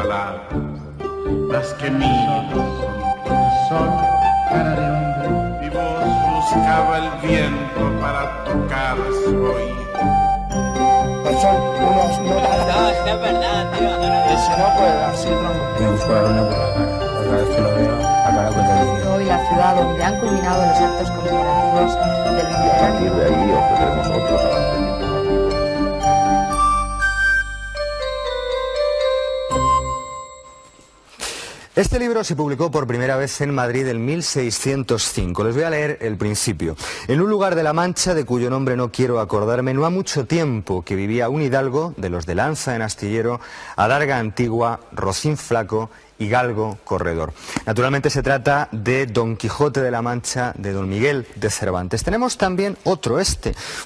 palabras, más que mil. Sol, cara de hombre. Mi voz buscaba el viento para tocar su oído. Son unos notas. No, es verdad, tío. Ese no puede darse tronco. Me busco la luna por la cara. Cada vez que lo veo, a cara cuenta. Hoy la ciudad donde han culminado los actos conmemorativos del A partir de ahí ofreceremos otros avances. Este libro se publicó por primera vez en Madrid en 1605. Les voy a leer el principio. En un lugar de la Mancha, de cuyo nombre no quiero acordarme, no ha mucho tiempo que vivía un hidalgo, de los de lanza en astillero, adarga antigua, rocín flaco y galgo corredor. Naturalmente se trata de Don Quijote de la Mancha, de Don Miguel de Cervantes. Tenemos también otro,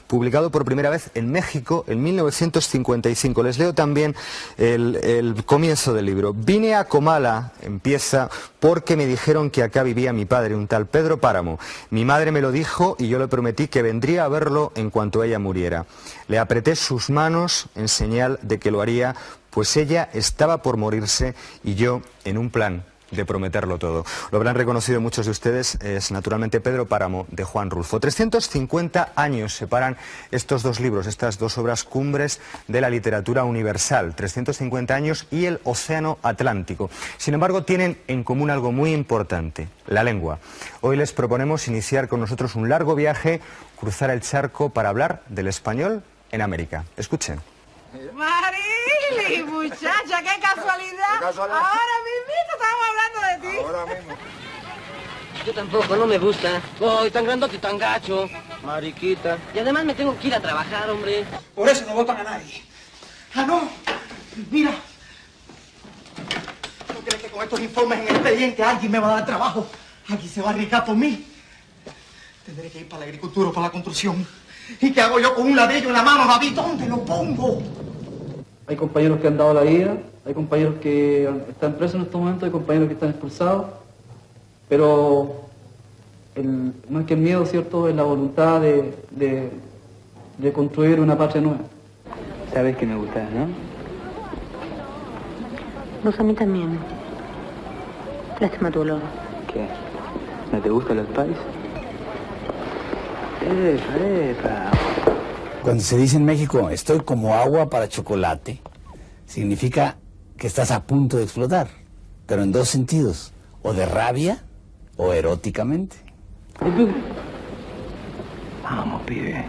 publicado por primera vez en México en 1955. Les leo también el comienzo del libro. Vine a Comala, empieza, porque me dijeron que acá vivía mi padre, un tal Pedro Páramo. Mi madre me lo dijo y yo le prometí que vendría a verlo en cuanto ella muriera. Le apreté sus manos en señal de que lo haría, pues ella estaba por morirse y yo en un plan de prometerlo todo. Lo habrán reconocido muchos de ustedes, es naturalmente Pedro Páramo, de Juan Rulfo. 350 años separan estos dos libros, estas dos obras cumbres de la literatura universal. 350 años y el Océano Atlántico. Sin embargo, tienen en común algo muy importante, la lengua. Hoy les proponemos iniciar con nosotros un largo viaje, cruzar el charco para hablar del español en América. Escuchen. Marili, muchacha, qué casualidad. Ahora mismito estábamos hablando de ti. Ahora mismo. Yo tampoco, no me gusta. Oh, tan grandote y tan gacho. Mariquita. Y además me tengo que ir a trabajar, hombre. Por eso no votan a nadie. Ah, no. Mira. ¿No crees que con estos informes en el expediente alguien me va a dar trabajo? Alguien se va a arriesgar por mí. Tendré que ir para la agricultura o para la construcción. ¿Y qué hago yo con un ladrillo en la mano, David? ¿Dónde lo pongo? Hay compañeros que han dado la vida, hay compañeros que están presos en estos momentos, hay compañeros que están expulsados, pero más que el miedo, ¿cierto?, es la voluntad de construir una patria nueva. Sabes que me gustas, ¿no? Pues a mí también. Lástima tu olor. ¿Qué? ¿No te gustan los pais? Epa. Cuando se dice en México, estoy como agua para chocolate, significa que estás a punto de explotar, pero en dos sentidos, o de rabia o eróticamente. Vamos, pibe.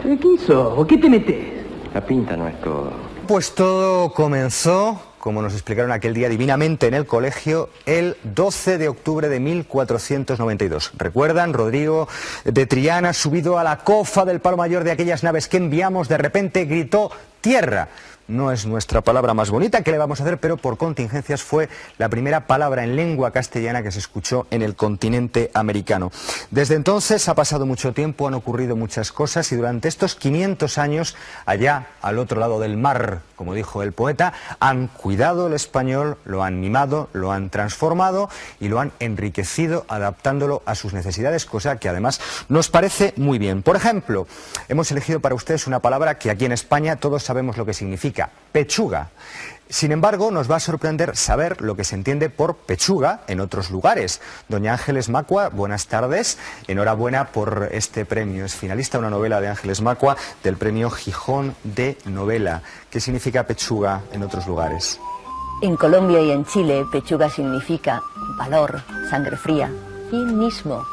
¿Quién sos? ¿Qué te metes? La pinta no es todo. Pues todo comenzó, como nos explicaron aquel día divinamente en el colegio, el 12 de octubre de 1492. ¿Recuerdan? Rodrigo de Triana, subido a la cofa del palo mayor de aquellas naves que enviamos, de repente gritó ¡tierra! No es nuestra palabra más bonita, ¿qué le vamos a hacer? Pero por contingencias fue la primera palabra en lengua castellana que se escuchó en el continente americano. Desde entonces ha pasado mucho tiempo, han ocurrido muchas cosas y durante estos 500 años, allá al otro lado del mar, como dijo el poeta, han cuidado el español, lo han mimado, lo han transformado y lo han enriquecido adaptándolo a sus necesidades, cosa que además nos parece muy bien. Por ejemplo, hemos elegido para ustedes una palabra que aquí en España todos sabemos lo que significa. Pechuga. Sin embargo, nos va a sorprender saber lo que se entiende por pechuga en otros lugares. Doña Ángeles Macua, buenas tardes. Enhorabuena por este premio. Es finalista una novela de Ángeles Macua del premio Gijón de Novela. ¿Qué significa pechuga en otros lugares? En Colombia y en Chile, pechuga significa valor, sangre fría, cinismo.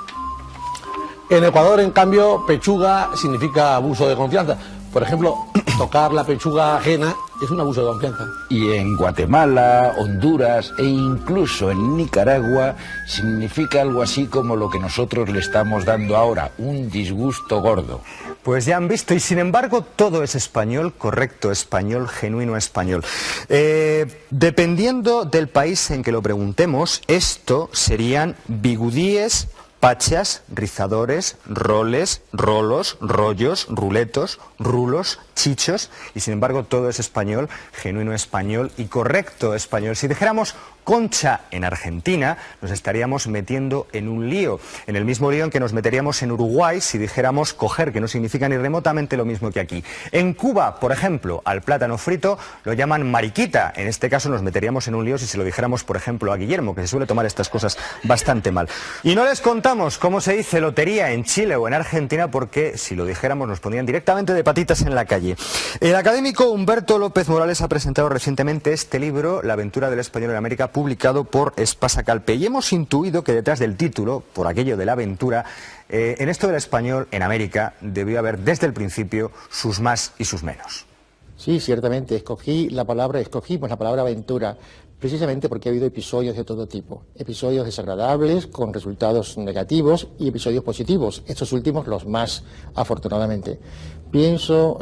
En Ecuador, en cambio, pechuga significa abuso de confianza. Por ejemplo, tocar la pechuga ajena es un abuso de confianza. Y en Guatemala, Honduras e incluso en Nicaragua significa algo así como lo que nosotros le estamos dando ahora, un disgusto gordo. Pues ya han visto, y sin embargo todo es español, correcto español, genuino español. Dependiendo del país en que lo preguntemos, esto serían bigudíes, pachas, rizadores, roles, rolos, rollos, ruletos, rulos, chichos, y sin embargo todo es español, genuino español y correcto español. Si dijéramos concha en Argentina, nos estaríamos metiendo en un lío, en el mismo lío en que nos meteríamos en Uruguay si dijéramos coger, que no significa ni remotamente lo mismo que aquí. En Cuba, por ejemplo, al plátano frito lo llaman mariquita. En este caso nos meteríamos en un lío si se lo dijéramos, por ejemplo, a Guillermo, que se suele tomar estas cosas bastante mal. Y no les contamos cómo se dice lotería en Chile o en Argentina, porque si lo dijéramos nos pondrían directamente de patitas en la calle. El académico Humberto López Morales ha presentado recientemente este libro, La aventura del español en América, publicado por Espasa Calpe, y hemos intuido que detrás del título, por aquello de la aventura, en esto del español en América debió haber desde el principio sus más y sus menos. Sí, ciertamente, escogimos la palabra aventura, precisamente porque ha habido episodios de todo tipo, episodios desagradables con resultados negativos y episodios positivos, estos últimos los más afortunadamente. Pienso,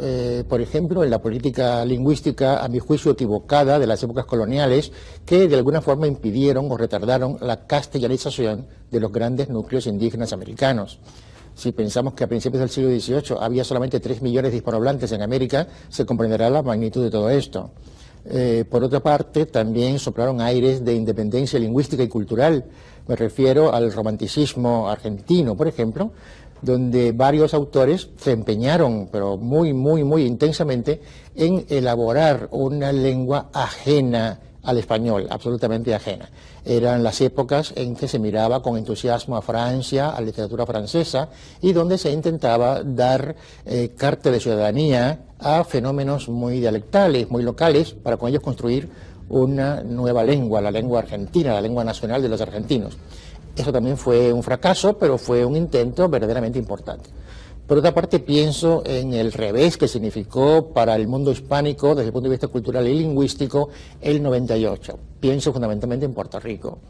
por ejemplo, en la política lingüística, a mi juicio equivocada, de las épocas coloniales, que de alguna forma impidieron o retardaron la castellanización de los grandes núcleos indígenas americanos. Si pensamos que a principios del siglo XVIII había solamente 3 millones de hispanohablantes en América, se comprenderá la magnitud de todo esto. Por otra parte, también soplaron aires de independencia lingüística y cultural. Me refiero al romanticismo argentino, por ejemplo, donde varios autores se empeñaron, pero muy intensamente, en elaborar una lengua ajena al español, absolutamente ajena. Eran las épocas en que se miraba con entusiasmo a Francia, a la literatura francesa, y donde se intentaba dar carta de ciudadanía a fenómenos muy dialectales, muy locales, para con ellos construir una nueva lengua, la lengua argentina, la lengua nacional de los argentinos. Eso también fue un fracaso, pero fue un intento verdaderamente importante. Por otra parte, pienso en el revés que significó para el mundo hispánico, desde el punto de vista cultural y lingüístico, el 98. Pienso fundamentalmente en Puerto Rico.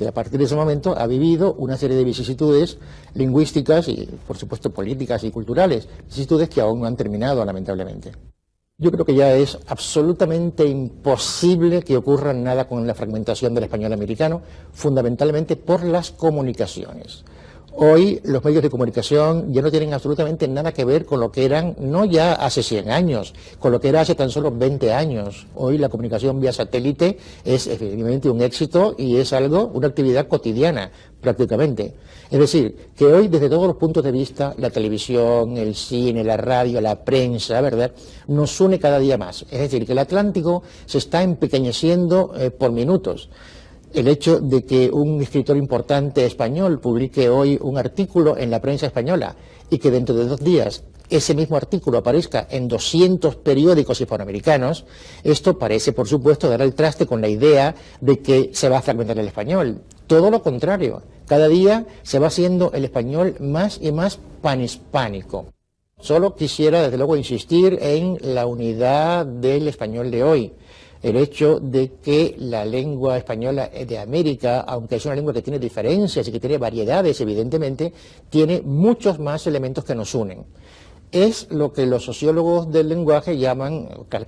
A partir de ese momento ha vivido una serie de vicisitudes lingüísticas y, por supuesto, políticas y culturales, vicisitudes que aún no han terminado, lamentablemente. Yo creo que ya es absolutamente imposible que ocurra nada con la fragmentación del español americano, fundamentalmente por las comunicaciones. Hoy los medios de comunicación ya no tienen absolutamente nada que ver con lo que eran, no ya hace 100 años, con lo que era hace tan solo 20 años. Hoy la comunicación vía satélite es efectivamente un éxito y es una actividad cotidiana prácticamente. Es decir, que hoy desde todos los puntos de vista, la televisión, el cine, la radio, la prensa, ¿verdad?, nos une cada día más. Es decir, que el Atlántico se está empequeñeciendo por minutos. El hecho de que un escritor importante español publique hoy un artículo en la prensa española y que dentro de 2 días ese mismo artículo aparezca en 200 periódicos hispanoamericanos, esto parece, por supuesto, dar al traste con la idea de que se va a fragmentar el español. Todo lo contrario, cada día se va haciendo el español más y más panhispánico. Solo quisiera, desde luego, insistir en la unidad del español de hoy. El hecho de que la lengua española de América, aunque es una lengua que tiene diferencias y que tiene variedades, evidentemente, tiene muchos más elementos que nos unen. Es lo que los sociólogos del lenguaje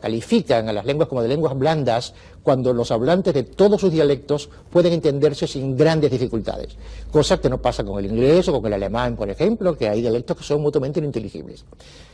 califican a las lenguas como de lenguas blandas, cuando los hablantes de todos sus dialectos pueden entenderse sin grandes dificultades, cosa que no pasa con el inglés o con el alemán, por ejemplo, que hay dialectos que son mutuamente ininteligibles.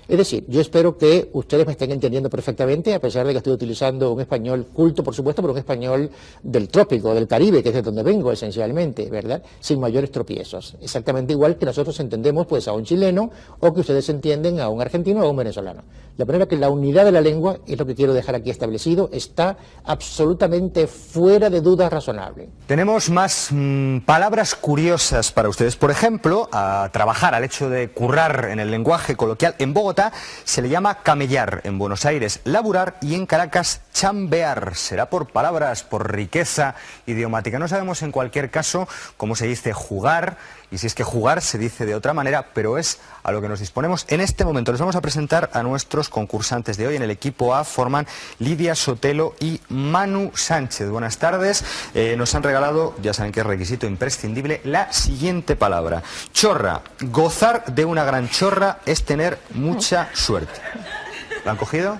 Es decir, yo espero que ustedes me estén entendiendo perfectamente, a pesar de que estoy utilizando un español culto, por supuesto, pero un español del trópico, del Caribe, que es de donde vengo esencialmente, ¿verdad?, sin mayores tropiezos. Exactamente igual que nosotros entendemos pues a un chileno o que ustedes entienden a un argentino o a un venezolano. De manera que la unidad de la lengua, es lo que quiero dejar aquí establecido, está absolutamente fuera de duda razonable. Tenemos más palabras curiosas para ustedes. Por ejemplo, a trabajar, al hecho de currar en el lenguaje coloquial, en Bogotá se le llama camellar, en Buenos Aires laburar y en Caracas chambear. Será por palabras, por riqueza idiomática. No sabemos en cualquier caso cómo se dice jugar, y si es que jugar se dice de otra manera, pero es a lo que nos disponemos en este momento. Les vamos a presentar a nuestros concursantes de hoy. En el equipo A forman Lidia Sotelo y Manu Sánchez. Buenas tardes. Nos han regalado, ya saben que es requisito imprescindible, la siguiente palabra. Chorra. Gozar de una gran chorra es tener mucha suerte. ¿Lo han cogido?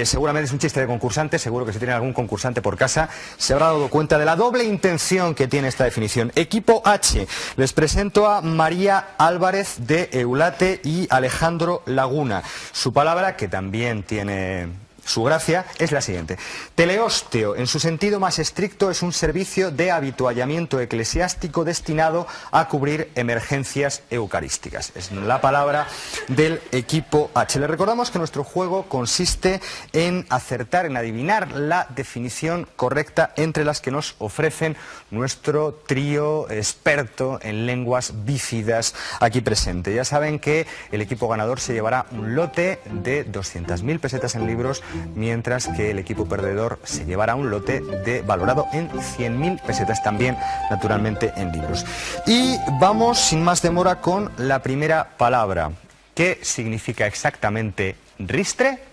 Seguramente es un chiste de concursante, seguro que si tiene algún concursante por casa se habrá dado cuenta de la doble intención que tiene esta definición. Equipo H, les presento a María Álvarez de Eulate y Alejandro Laguna. Su palabra, que también tiene su gracia, es la siguiente. Teleósteo, en su sentido más estricto, es un servicio de habituallamiento eclesiástico destinado a cubrir emergencias eucarísticas. Es la palabra del equipo H. Les recordamos que nuestro juego consiste en acertar, en adivinar la definición correcta entre las que nos ofrecen nuestro trío experto en lenguas bífidas aquí presente. Ya saben que el equipo ganador se llevará un lote de 200.000 pesetas en libros, mientras que el equipo perdedor se llevará un lote valorado en 100.000 pesetas, también naturalmente en libros. Y vamos sin más demora con la primera palabra. ¿Qué significa exactamente ristre?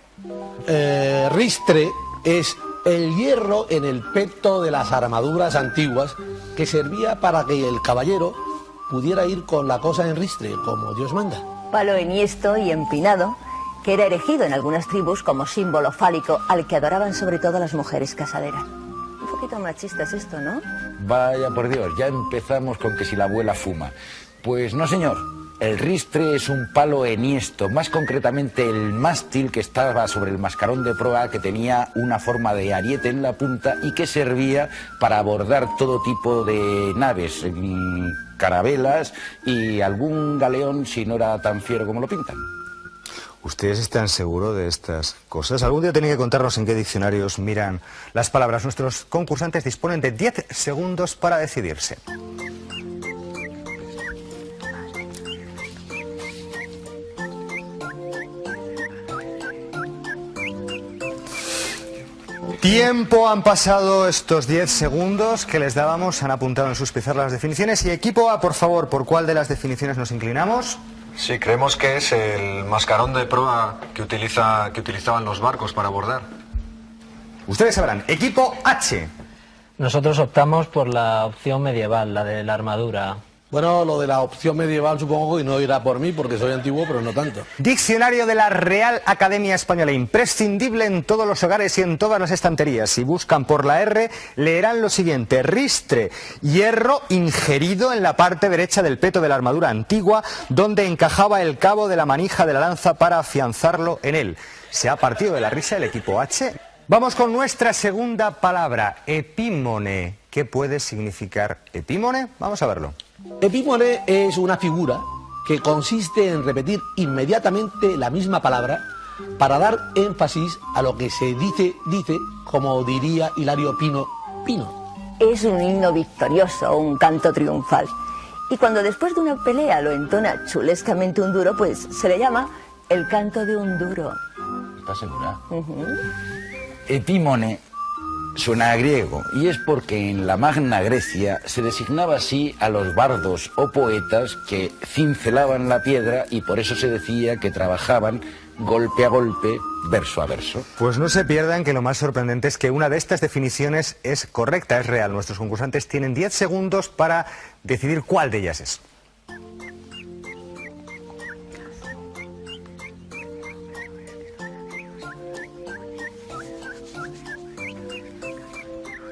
Ristre es el hierro en el peto de las armaduras antiguas que servía para que el caballero pudiera ir con la cosa en ristre, como Dios manda. Palo enhiesto y empinado, que era erigido en algunas tribus como símbolo fálico al que adoraban sobre todo las mujeres casaderas. Un poquito machista es esto, ¿no? Vaya por Dios, ya empezamos con que si la abuela fuma. Pues no, señor. El ristre es un palo enhiesto, más concretamente el mástil que estaba sobre el mascarón de proa, que tenía una forma de ariete en la punta y que servía para abordar todo tipo de naves, carabelas y algún galeón si no era tan fiero como lo pintan. ¿Ustedes están seguros de estas cosas? Algún día tienen que contarnos en qué diccionarios miran las palabras. Nuestros concursantes disponen de 10 segundos para decidirse. Tiempo, han pasado estos 10 segundos que les dábamos, han apuntado en sus pizarras las definiciones. Y equipo A, por favor, ¿por cuál de las definiciones nos inclinamos? Sí, creemos que es el mascarón de proa que utilizaban los barcos para abordar. Ustedes sabrán. Equipo H. Nosotros optamos por la opción medieval, la de la armadura. Bueno, lo de la opción medieval supongo que no irá por mí porque soy antiguo, pero no tanto. Diccionario de la Real Academia Española, imprescindible en todos los hogares y en todas las estanterías. Si buscan por la R, leerán lo siguiente: ristre, hierro ingerido en la parte derecha del peto de la armadura antigua, donde encajaba el cabo de la manija de la lanza para afianzarlo en él. ¿Se ha partido de la risa el equipo H? Vamos con nuestra segunda palabra, epímone. ¿Qué puede significar epímone? Vamos a verlo. Epímone es una figura que consiste en repetir inmediatamente la misma palabra para dar énfasis a lo que se dice, como diría Hilario Pino. Es un himno victorioso, un canto triunfal. Y cuando después de una pelea lo entona chulescamente un duro, pues se le llama el canto de un duro. ¿Estás segura? Epímone suena a griego y es porque en la Magna Grecia se designaba así a los bardos o poetas que cincelaban la piedra y por eso se decía que trabajaban golpe a golpe, verso a verso. Pues no se pierdan que lo más sorprendente es que una de estas definiciones es correcta, es real. Nuestros concursantes tienen 10 segundos para decidir cuál de ellas es.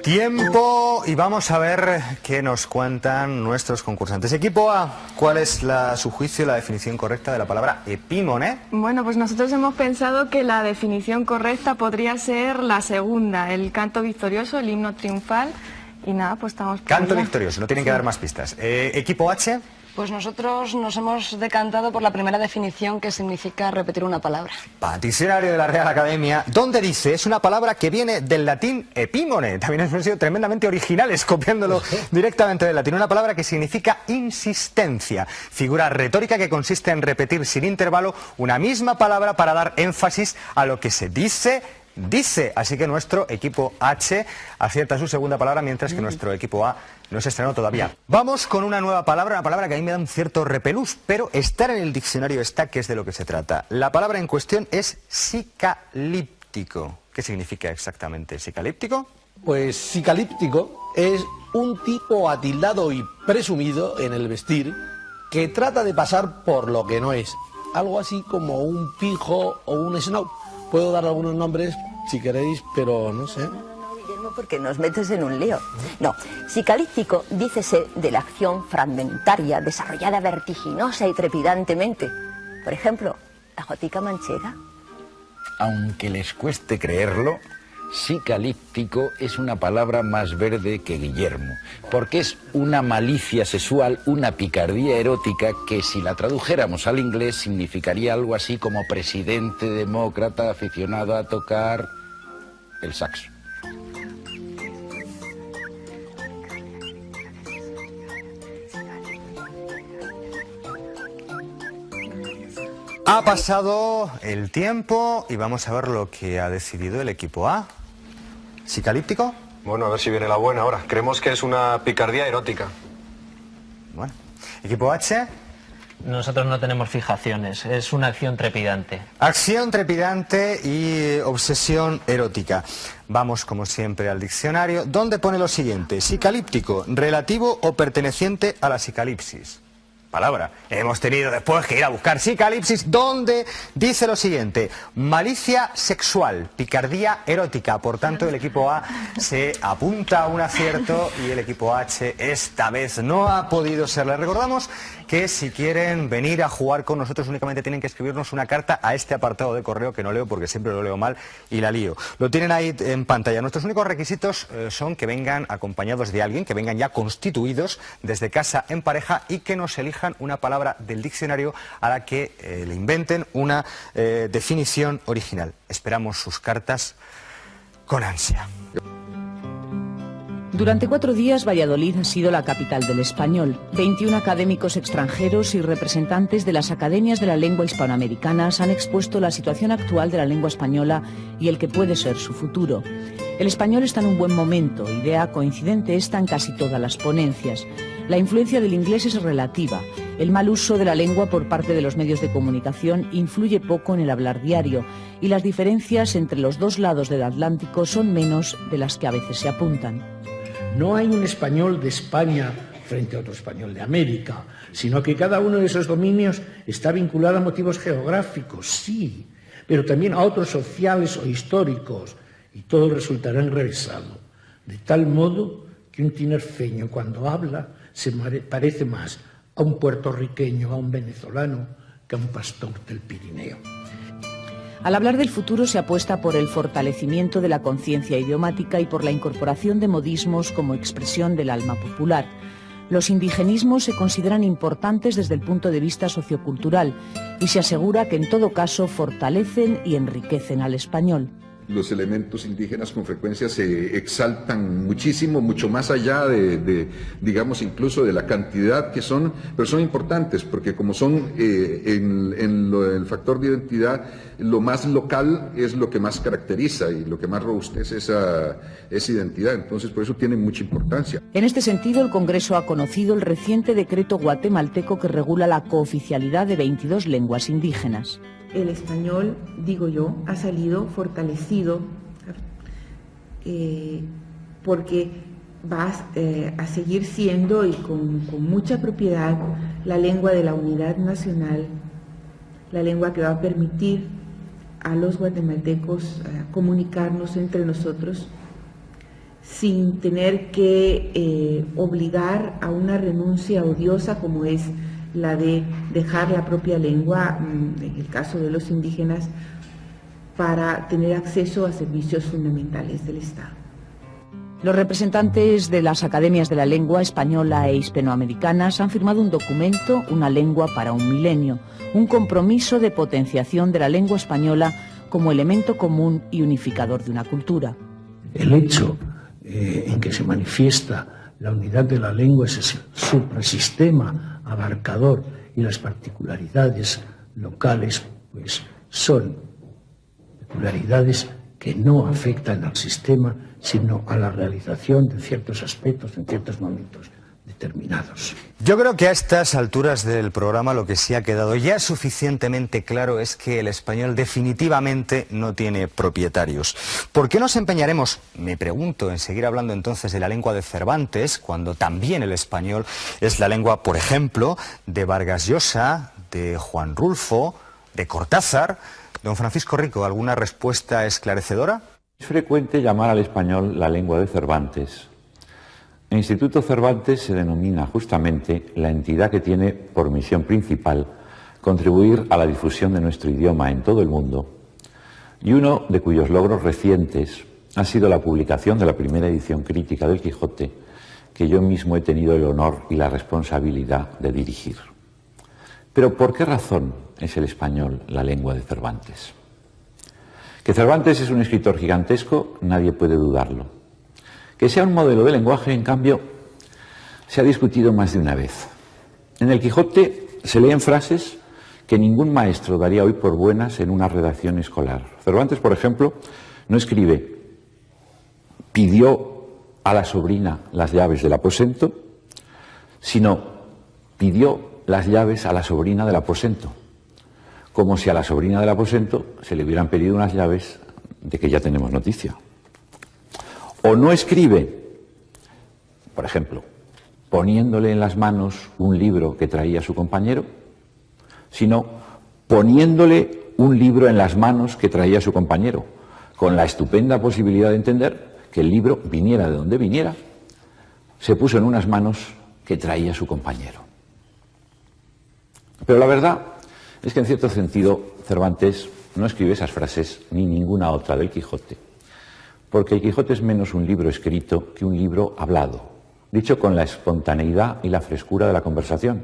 Tiempo, y vamos a ver qué nos cuentan nuestros concursantes. Equipo A, ¿cuál es su juicio, la definición correcta de la palabra epímone? Bueno, pues nosotros hemos pensado que la definición correcta podría ser la segunda, el canto victorioso, el himno triunfal, y nada, pues estamos... Canto victorioso, no tienen que dar más pistas. Equipo H. Pues nosotros nos hemos decantado por la primera definición, que significa repetir una palabra. Diccionario de la Real Academia, donde dice, es una palabra que viene del latín epímone. También hemos sido tremendamente originales copiándolo directamente del latín. Una palabra que significa insistencia, figura retórica que consiste en repetir sin intervalo una misma palabra para dar énfasis a lo que se dice. Así que nuestro equipo H acierta su segunda palabra, mientras que nuestro equipo A no se estrenó todavía. Vamos con una nueva palabra, una palabra que a mí me da un cierto repelús, pero estar en el diccionario está, que es de lo que se trata. La palabra en cuestión es sicalíptico. ¿Qué significa exactamente sicalíptico? Pues sicalíptico es un tipo atildado y presumido en el vestir que trata de pasar por lo que no es. Algo así como un pijo o un snob. puedo dar algunos nombres si queréis, pero no sé. Guillermo, porque nos metes en un lío. No, psicalíptico dícese de la acción fragmentaria, desarrollada vertiginosa y trepidantemente. Por ejemplo, la jotica manchega. Aunque les cueste creerlo, psicalíptico es una palabra más verde que Guillermo, porque es una malicia sexual, una picardía erótica que si la tradujéramos al inglés significaría algo así como presidente demócrata aficionado a tocar el saxo. Ha pasado el tiempo y vamos a ver lo que ha decidido el equipo A. ¿Psicalíptico? Bueno, a ver si viene la buena ahora. Creemos que es una picardía erótica. Bueno. ¿Equipo H? Nosotros no tenemos fijaciones, es una acción trepidante. Acción trepidante y obsesión erótica. Vamos, como siempre, al diccionario, donde pone lo siguiente: psicalíptico, relativo o perteneciente a la psicalipsis. Palabra. Hemos tenido después que ir a buscar psicalipsis, donde dice lo siguiente: malicia sexual, picardía erótica. Por tanto, el equipo A se apunta a un acierto y el equipo H esta vez no ha podido ser. Les recordamos que si quieren venir a jugar con nosotros únicamente tienen que escribirnos una carta a este apartado de correo que no leo porque siempre lo leo mal y la lío. Lo tienen ahí en pantalla. Nuestros únicos requisitos son que vengan acompañados de alguien, que vengan ya constituidos desde casa en pareja y que nos elijan una palabra del diccionario a la que le inventen una definición original. Esperamos sus cartas con ansia. Durante 4 días, Valladolid ha sido la capital del español. 21 académicos extranjeros y representantes de las academias de la lengua hispanoamericanas han expuesto la situación actual de la lengua española y el que puede ser su futuro. El español está en un buen momento, idea coincidente esta en casi todas las ponencias. La influencia del inglés es relativa. El mal uso de la lengua por parte de los medios de comunicación influye poco en el hablar diario y las diferencias entre los dos lados del Atlántico son menos de las que a veces se apuntan. No hay un español de España frente a otro español de América, sino que cada uno de esos dominios está vinculado a motivos geográficos, sí, pero también a otros sociales o históricos, y todo resultará enrevesado, de tal modo que un tinerfeño cuando habla se parece más a un puertorriqueño, a un venezolano, que a un pastor del Pirineo. Al hablar del futuro se apuesta por el fortalecimiento de la conciencia idiomática y por la incorporación de modismos como expresión del alma popular. Los indigenismos se consideran importantes desde el punto de vista sociocultural y se asegura que en todo caso fortalecen y enriquecen al español. Los elementos indígenas con frecuencia se exaltan muchísimo, mucho más allá digamos, incluso de la cantidad que son, pero son importantes porque como son el factor de identidad, lo más local es lo que más caracteriza y lo que más robustece esa identidad, entonces por eso tiene mucha importancia. En este sentido, el Congreso ha conocido el reciente decreto guatemalteco que regula la cooficialidad de 22 lenguas indígenas. El español, digo yo, ha salido fortalecido porque va a seguir siendo y con mucha propiedad la lengua de la unidad nacional, la lengua que va a permitir a los guatemaltecos comunicarnos entre nosotros sin tener que obligar a una renuncia odiosa como es la de dejar la propia lengua, en el caso de los indígenas, para tener acceso a servicios fundamentales del Estado. Los representantes de las academias de la lengua española e hispanoamericanas han firmado un documento, Una lengua para un milenio, un compromiso de potenciación de la lengua española como elemento común y unificador de una cultura. El hecho en que se manifiesta la unidad de la lengua, ese suprasistema abarcador y las particularidades locales, pues son peculiaridades que no afectan al sistema, sino a la realización de ciertos aspectos en ciertos momentos determinados. Yo creo que a estas alturas del programa lo que sí ha quedado ya suficientemente claro es que el español definitivamente no tiene propietarios. ¿Por qué nos empeñaremos, me pregunto, en seguir hablando entonces de la lengua de Cervantes, cuando también el español es la lengua, por ejemplo, de Vargas Llosa, de Juan Rulfo, de Cortázar, Don Francisco Rico, ¿alguna respuesta esclarecedora? Es frecuente llamar al español la lengua de Cervantes. El Instituto Cervantes se denomina justamente la entidad que tiene por misión principal contribuir a la difusión de nuestro idioma en todo el mundo, y uno de cuyos logros recientes ha sido la publicación de la primera edición crítica del Quijote, que yo mismo he tenido el honor y la responsabilidad de dirigir. Pero ¿por qué razón es el español la lengua de Cervantes? Que Cervantes es un escritor gigantesco, nadie puede dudarlo. Que sea un modelo de lenguaje, en cambio, se ha discutido más de una vez. En el Quijote se leen frases que ningún maestro daría hoy por buenas en una redacción escolar. Cervantes, por ejemplo, no escribe pidió a la sobrina las llaves del aposento, sino pidió las llaves a la sobrina del aposento, como si a la sobrina del aposento se le hubieran pedido unas llaves de que ya tenemos noticia. O no escribe, por ejemplo, poniéndole en las manos un libro que traía su compañero, sino poniéndole un libro en las manos que traía su compañero, con la estupenda posibilidad de entender que el libro, viniera de donde viniera, se puso en unas manos que traía su compañero. Pero la verdad es que en cierto sentido Cervantes no escribe esas frases ni ninguna otra del Quijote, porque el Quijote es menos un libro escrito que un libro hablado, dicho con la espontaneidad y la frescura de la conversación.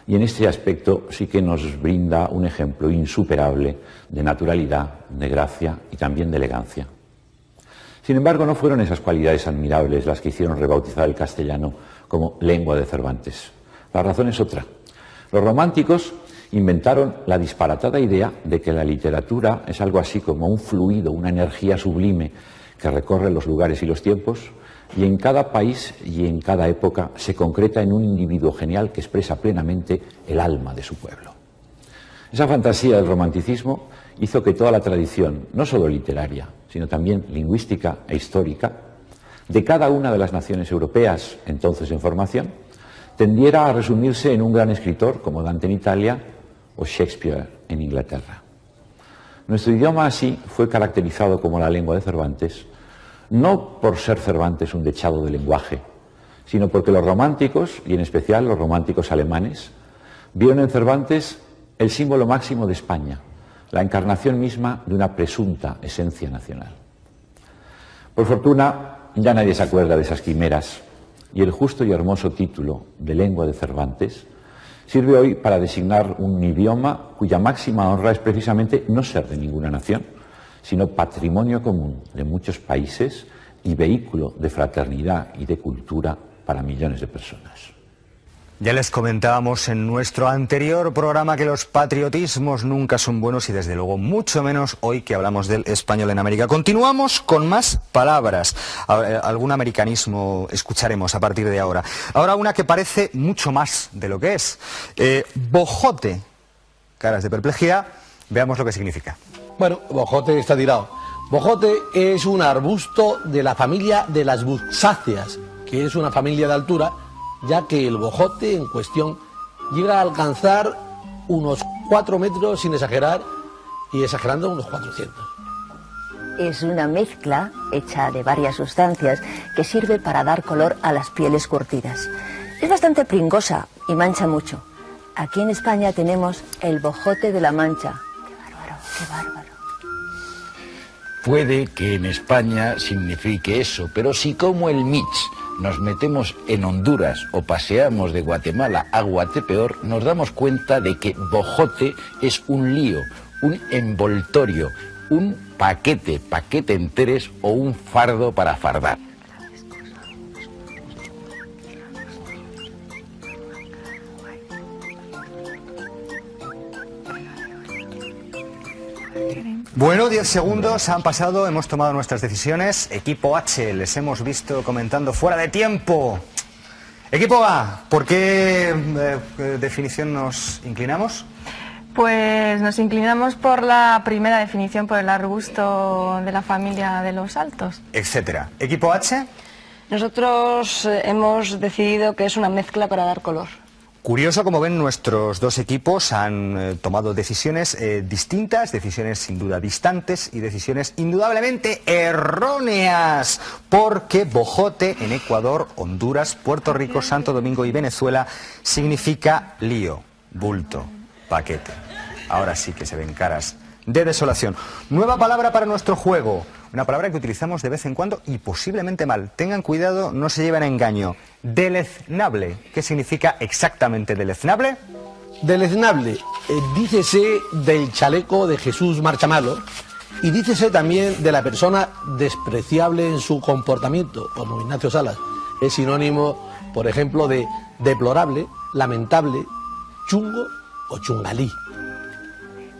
Y en este aspecto sí que nos brinda un ejemplo insuperable de naturalidad, de gracia y también de elegancia. Sin embargo, no fueron esas cualidades admirables las que hicieron rebautizar el castellano como lengua de Cervantes. La razón es otra. Los románticos inventaron la disparatada idea de que la literatura es algo así como un fluido, una energía sublime que recorre los lugares y los tiempos, y en cada país y en cada época se concreta en un individuo genial que expresa plenamente el alma de su pueblo. Esa fantasía del romanticismo hizo que toda la tradición, no solo literaria, sino también lingüística e histórica, de cada una de las naciones europeas entonces en formación, tendiera a resumirse en un gran escritor como Dante en Italia o Shakespeare en Inglaterra. Nuestro idioma así fue caracterizado como la lengua de Cervantes, no por ser Cervantes un dechado de lenguaje, sino porque los románticos, y en especial los románticos alemanes, vieron en Cervantes el símbolo máximo de España, la encarnación misma de una presunta esencia nacional. Por fortuna, ya nadie se acuerda de esas quimeras, y el justo y hermoso título de lengua de Cervantes sirve hoy para designar un idioma cuya máxima honra es precisamente no ser de ninguna nación, sino patrimonio común de muchos países y vehículo de fraternidad y de cultura para millones de personas. Ya les comentábamos en nuestro anterior programa que los patriotismos nunca son buenos y desde luego mucho menos hoy que hablamos del español en América. Continuamos con más palabras. Algún americanismo escucharemos a partir de ahora. Ahora una que parece mucho más de lo que es. Bojote. Caras de perplejidad. Veamos lo que significa. Bueno, bojote está tirado. Bojote es un arbusto de la familia de las buxáceas, que es una familia de altura, ya que el bojote en cuestión llega a alcanzar unos 4 metros sin exagerar, y exagerando unos 400. Es una mezcla hecha de varias sustancias que sirve para dar color a las pieles curtidas. Es bastante pringosa y mancha mucho. Aquí en España tenemos el bojote de la Mancha. ¡Qué bárbaro, qué bárbaro! Puede que en España signifique eso, pero si como el Mitch nos metemos en Honduras o paseamos de Guatemala a Guatepeor, nos damos cuenta de que bojote es un lío, un envoltorio, un paquete enteres o un fardo para fardar. Bueno, 10 segundos han pasado, hemos tomado nuestras decisiones. Equipo H, les hemos visto comentando fuera de tiempo. Equipo A, ¿por qué definición nos inclinamos? Pues nos inclinamos por la primera definición, por el arbusto de la familia de los altos. Etcétera. Equipo H. Nosotros hemos decidido que es una mezcla para dar color. Curioso, como ven, nuestros dos equipos han tomado decisiones distintas, decisiones sin duda distantes y decisiones indudablemente erróneas, porque bojote en Ecuador, Honduras, Puerto Rico, Santo Domingo y Venezuela significa lío, bulto, paquete. Ahora sí que se ven caras de desolación. Nueva palabra para nuestro juego, una palabra que utilizamos de vez en cuando y posiblemente mal. Tengan cuidado, no se lleven a engaño. Deleznable. ¿Qué significa exactamente deleznable? Deleznable, dícese del chaleco de Jesús Marchamalo y dícese también de la persona despreciable en su comportamiento, como Ignacio Salas. Es sinónimo, por ejemplo, de deplorable, lamentable, chungo o chungalí.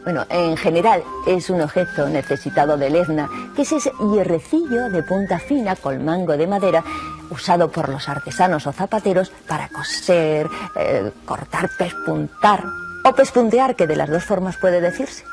Bueno, en general es un objeto necesitado de lezna, que es ese hierrecillo de punta fina con mango de madera usado por los artesanos o zapateros para coser, cortar, pespuntar o pespuntear, que de las dos formas puede decirse.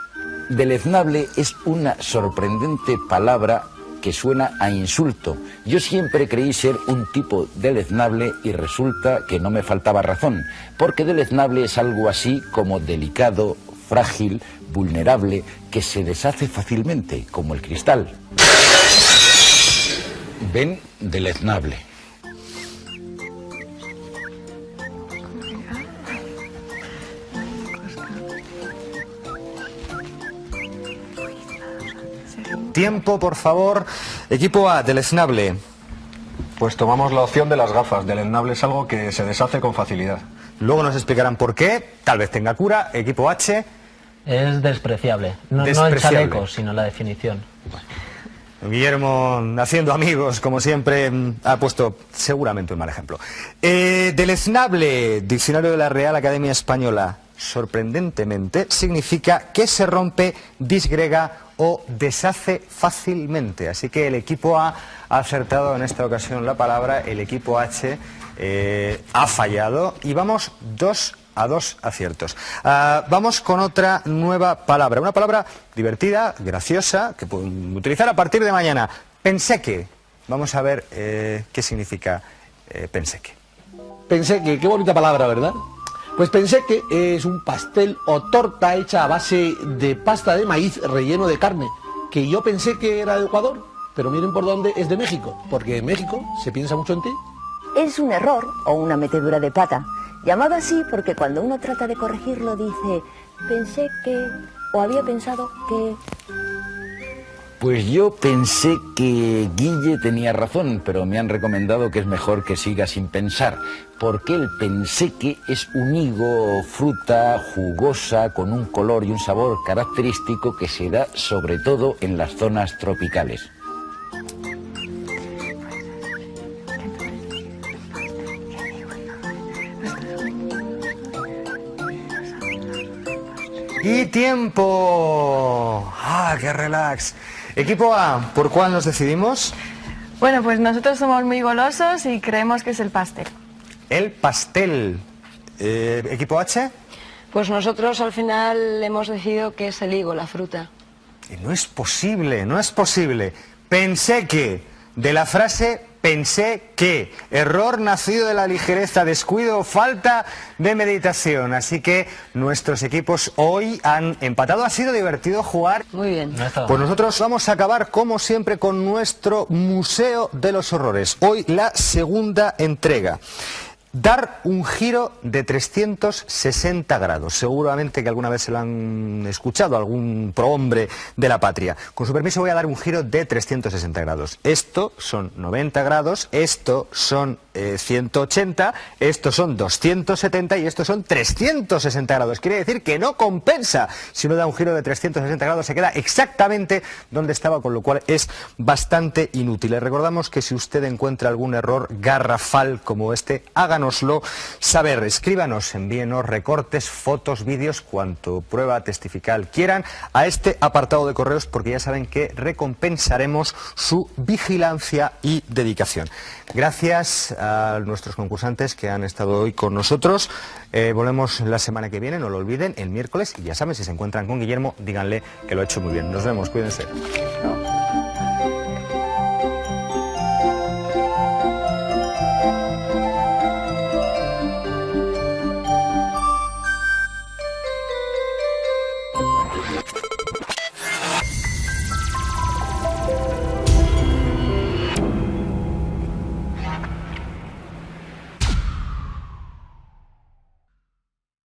Deleznable es una sorprendente palabra que suena a insulto. Yo siempre creí ser un tipo deleznable y resulta que no me faltaba razón, porque deleznable es algo así como delicado, frágil, vulnerable, que se deshace fácilmente, como el cristal. Ven, deleznable. Tiempo, por favor. Equipo A, deleznable. Pues tomamos la opción de las gafas. Deleznable es algo que se deshace con facilidad. Luego nos explicarán por qué, tal vez tenga cura. Equipo H. Es despreciable. No el chaleco, sino la definición. Guillermo, haciendo amigos, como siempre, ha puesto seguramente un mal ejemplo. Deleznable, diccionario de la Real Academia Española, sorprendentemente, significa que se rompe, disgrega o deshace fácilmente. Así que el equipo A ha acertado en esta ocasión la palabra, el equipo H ha fallado y vamos 2 a 2 aciertos. Vamos con otra nueva palabra, una palabra divertida, graciosa, que pueden utilizar a partir de mañana. Penseque. Vamos a ver qué significa penseque. Penseque, qué bonita palabra, ¿verdad? Pues penseque es un pastel o torta hecha a base de pasta de maíz relleno de carne, que yo pensé que era de Ecuador, pero miren por dónde es de México, porque en México se piensa mucho en ti. Es un error o una metedura de pata, llamado así porque cuando uno trata de corregirlo dice pensé que o había pensado que... Pues yo pensé que Guille tenía razón, pero me han recomendado que es mejor que siga sin pensar, porque el penseque es un higo, fruta jugosa, con un color y un sabor característico que se da sobre todo en las zonas tropicales. Y tiempo. ¡Qué relax! Equipo A, ¿por cuál nos decidimos? Bueno, pues nosotros somos muy golosos y creemos que es el pastel. El pastel. ¿Equipo H? Pues nosotros al final hemos decidido que es el higo, la fruta. Y no es posible, no es posible. Pensé que, de la frase pensé que, error nacido de la ligereza, descuido o falta de meditación. Así que nuestros equipos hoy han empatado. Ha sido divertido jugar. Muy bien. Pues nosotros vamos a acabar, como siempre, con nuestro Museo de los Horrores. Hoy la segunda entrega. Dar un giro de 360 grados. Seguramente que alguna vez se lo han escuchado algún prohombre de la patria. Con su permiso voy a dar un giro de 360 grados. Esto son 90 grados, esto son 180, estos son 270 y estos son 360 grados. Quiere decir que no compensa. Si uno da un giro de 360 grados se queda exactamente donde estaba, con lo cual es bastante inútil. Les recordamos que si usted encuentra algún error garrafal como este, háganoslo saber. Escríbanos, envíenos recortes, fotos, vídeos, cuanto prueba testifical quieran a este apartado de correos, porque ya saben que recompensaremos su vigilancia y dedicación. Gracias a nuestros concursantes que han estado hoy con nosotros. Volvemos la semana que viene, no lo olviden, el miércoles, y ya saben, si se encuentran con Guillermo, díganle que lo ha hecho muy bien. Nos vemos, cuídense. España.